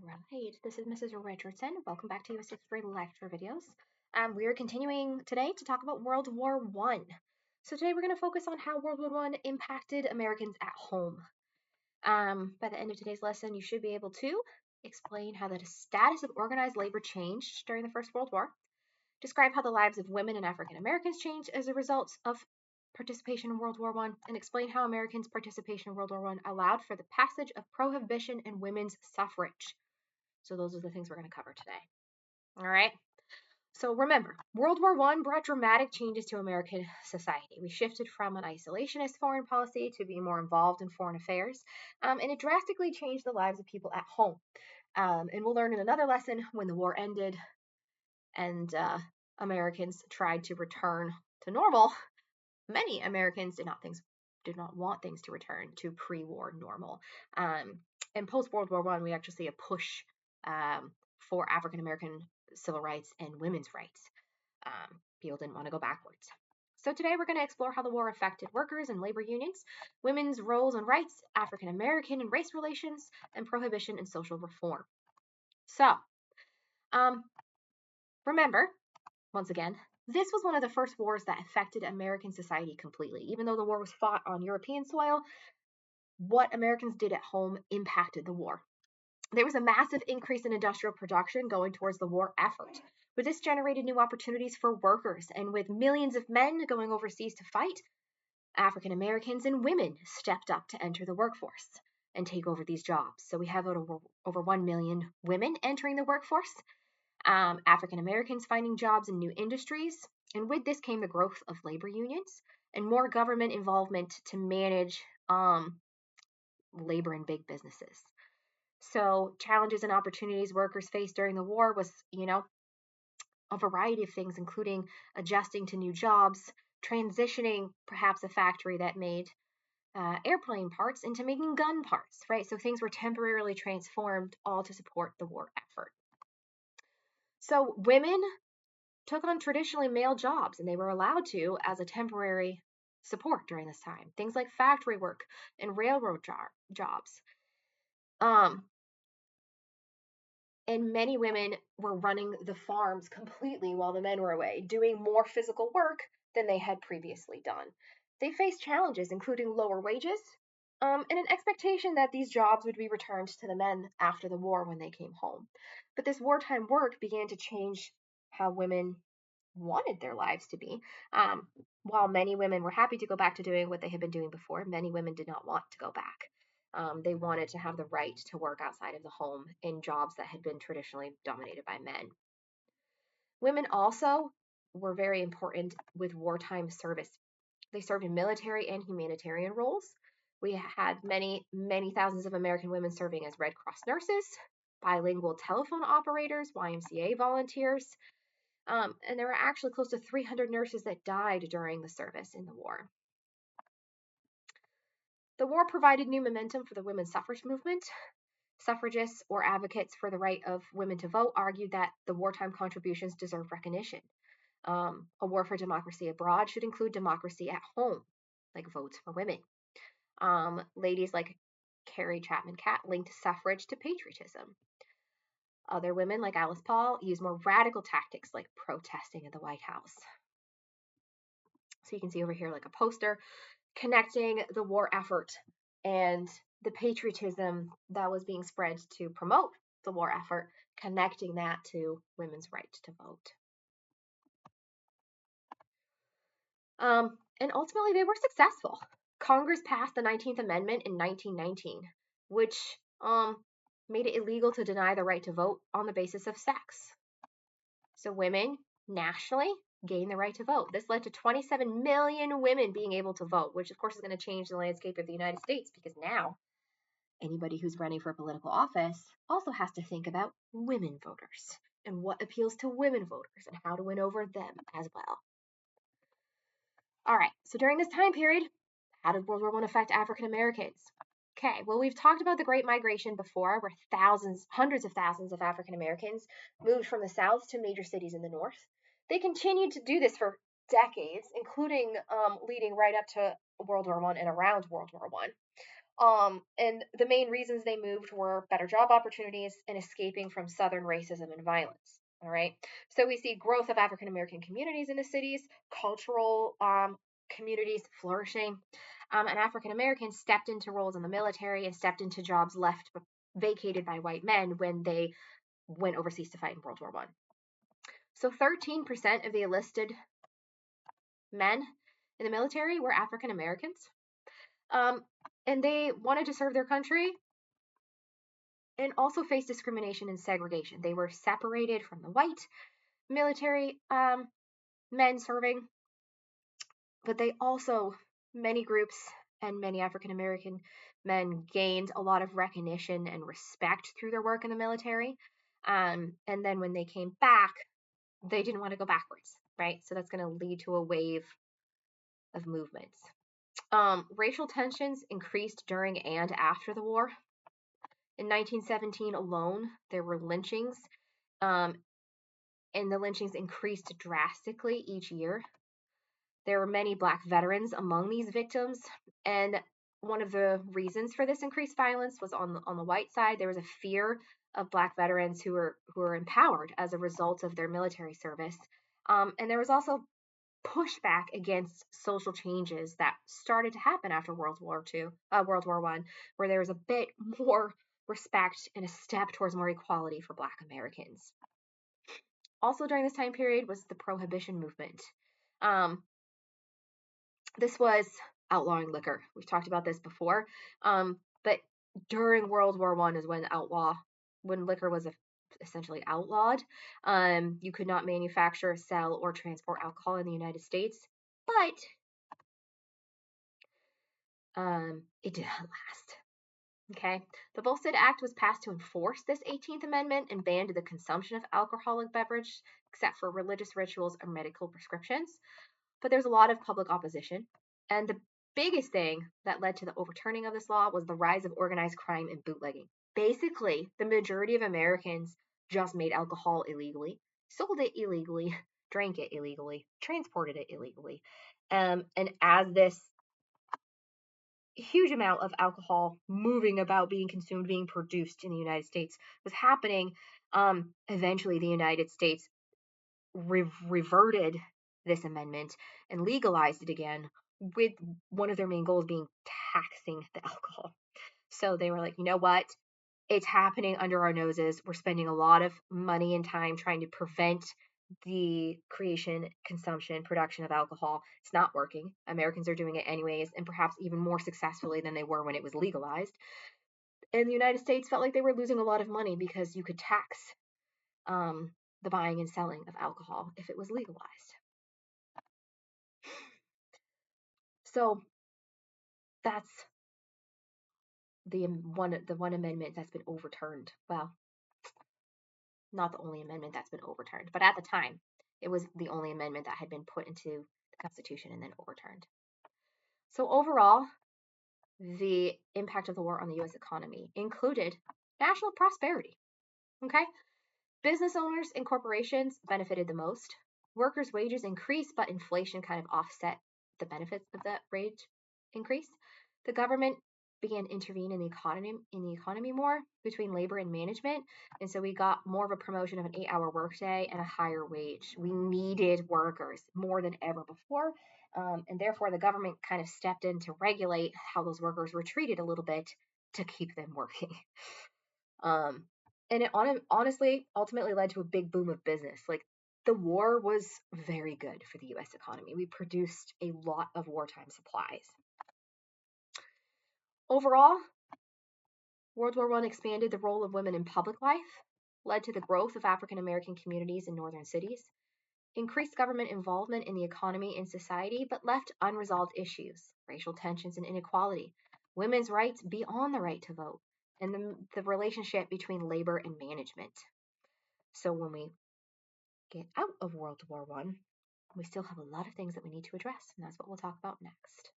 Right, this is Mrs. Richardson. Welcome back to your sixth grade lecture videos. We are continuing today to talk about World War One. So today we're going to focus on how World War One impacted Americans at home. By the end of today's lesson, you should be able to explain how the status of organized labor changed during the First World War, describe how the lives of women and African Americans changed as a result of participation in World War One, and explain how Americans' participation in World War One allowed for the passage of prohibition and women's suffrage. So those are the things we're going to cover today. All right. So remember, World War I brought dramatic changes to American society. We shifted from an isolationist foreign policy to being more involved in foreign affairs, and it drastically changed the lives of people at home. And we'll learn in another lesson when the war ended and Americans tried to return to normal. Many Americans did not want things to return to pre-war normal. And post World War I, we actually see a push for African American civil rights and women's rights. People didn't want to go backwards. So today we're going to explore how the war affected workers and labor unions, women's roles and rights, African American and race relations, and prohibition and social reform. So, remember, once again, this was one of the first wars that affected American society completely. Even though the war was fought on European soil, what Americans did at home impacted the war. There was a massive increase in industrial production going towards the war effort, but this generated new opportunities for workers, and with millions of men going overseas to fight, African Americans and women stepped up to enter the workforce and take over these jobs. So we have over 1 million women entering the workforce, African Americans finding jobs in new industries, and with this came the growth of labor unions and more government involvement to manage labor in big businesses. So challenges and opportunities workers faced during the war was, a variety of things, including adjusting to new jobs, transitioning perhaps a factory that made airplane parts into making gun parts, right? So things were temporarily transformed, all to support the war effort. So women took on traditionally male jobs, and they were allowed to as a temporary support during this time. Things like factory work and railroad jobs. And many women were running the farms completely while the men were away, doing more physical work than they had previously done. They faced challenges, including lower wages, and an expectation that these jobs would be returned to the men after the war when they came home. But this wartime work began to change how women wanted their lives to be. While many women were happy to go back to doing what they had been doing before, many women did not want to go back. They wanted to have the right to work outside of the home in jobs that had been traditionally dominated by men. Women also were very important with wartime service. They served in military and humanitarian roles. We had many, many thousands of American women serving as Red Cross nurses, bilingual telephone operators, YMCA volunteers, and there were actually close to 300 nurses that died during the service in the war. The war provided new momentum for the women's suffrage movement. Suffragists or advocates for the right of women to vote argued that the wartime contributions deserve recognition. A war for democracy abroad should include democracy at home, like votes for women. Ladies like Carrie Chapman Catt linked suffrage to patriotism. Other women, like Alice Paul, used more radical tactics like protesting at the White House. So you can see over here like a poster connecting the war effort and the patriotism that was being spread to promote the war effort, connecting that to women's right to vote. And ultimately, they were successful. Congress passed the 19th Amendment in 1919, which made it illegal to deny the right to vote on the basis of sex. So women nationally gained the right to vote. This led to 27 million women being able to vote, which of course is going to change the landscape of the United States, because now anybody who's running for a political office also has to think about women voters and what appeals to women voters and how to win over them as well. All right, so during this time period, how did World War I affect African Americans? Okay, well, we've talked about the Great Migration before, where hundreds of thousands of African Americans moved from the South to major cities in the North. They continued to do this for decades, including leading right up to World War I and around World War I. And the main reasons they moved were better job opportunities and escaping from Southern racism and violence. All right. So we see growth of African American communities in the cities, cultural communities flourishing, and African Americans stepped into roles in the military and stepped into jobs left vacated by white men when they went overseas to fight in World War One. So 13% of the enlisted men in the military were African Americans. And they wanted to serve their country and also faced discrimination and segregation. They were separated from the white military men serving, but they also, many groups and many African American men gained a lot of recognition and respect through their work in the military. And then when they came back, they didn't want to go backwards, right? So that's going to lead to a wave of movements. Racial tensions increased during and after the war. In 1917 alone, there were lynchings, and the lynchings increased drastically each year. There were many Black veterans among these victims, and one of the reasons for this increased violence was on the white side. There was a fear of Black veterans who were empowered as a result of their military service, and there was also pushback against social changes that started to happen after World War One, where there was a bit more respect and a step towards more equality for Black Americans. Also during this time period was the Prohibition movement. This was outlawing liquor. We've talked about this before, but during World War One is when liquor was essentially outlawed. You could not manufacture, sell, or transport alcohol in the United States, but it did not last. Okay, the Volstead Act was passed to enforce this 18th Amendment and banned the consumption of alcoholic beverage except for religious rituals or medical prescriptions. But there's a lot of public opposition, and the biggest thing that led to the overturning of this law was the rise of organized crime and bootlegging. Basically, the majority of Americans just made alcohol illegally, sold it illegally, drank it illegally, transported it illegally. And as this huge amount of alcohol moving about, being consumed, being produced in the United States was happening, eventually the United States reverted this amendment and legalized it again, with one of their main goals being taxing the alcohol. So they were like, you know what? It's happening under our noses. We're spending a lot of money and time trying to prevent the creation, consumption, production of alcohol. It's not working. Americans are doing it anyways, and perhaps even more successfully than they were when it was legalized. And the United States felt like they were losing a lot of money because you could tax the buying and selling of alcohol if it was legalized. So that's the one amendment that's been overturned. Well, not the only amendment that's been overturned, but at the time, it was the only amendment that had been put into the Constitution and then overturned. So overall, the impact of the war on the U.S. economy included national prosperity. Okay, business owners and corporations benefited the most. Workers' wages increased, but inflation kind of offset the benefits of that wage increase. The government began intervening in the economy more between labor and management, and so we got more of a promotion of an 8-hour workday and a higher wage. We needed workers more than ever before, and therefore the government kind of stepped in to regulate how those workers were treated a little bit to keep them working. And it honestly ultimately led to a big boom of business. Like, the war was very good for the U.S. economy. We produced a lot of wartime supplies. Overall, World War I expanded the role of women in public life, led to the growth of African American communities in northern cities, increased government involvement in the economy and society, but left unresolved issues, racial tensions and inequality, women's rights beyond the right to vote, and the relationship between labor and management. So when we get out of World War I, we still have a lot of things that we need to address, and that's what we'll talk about next.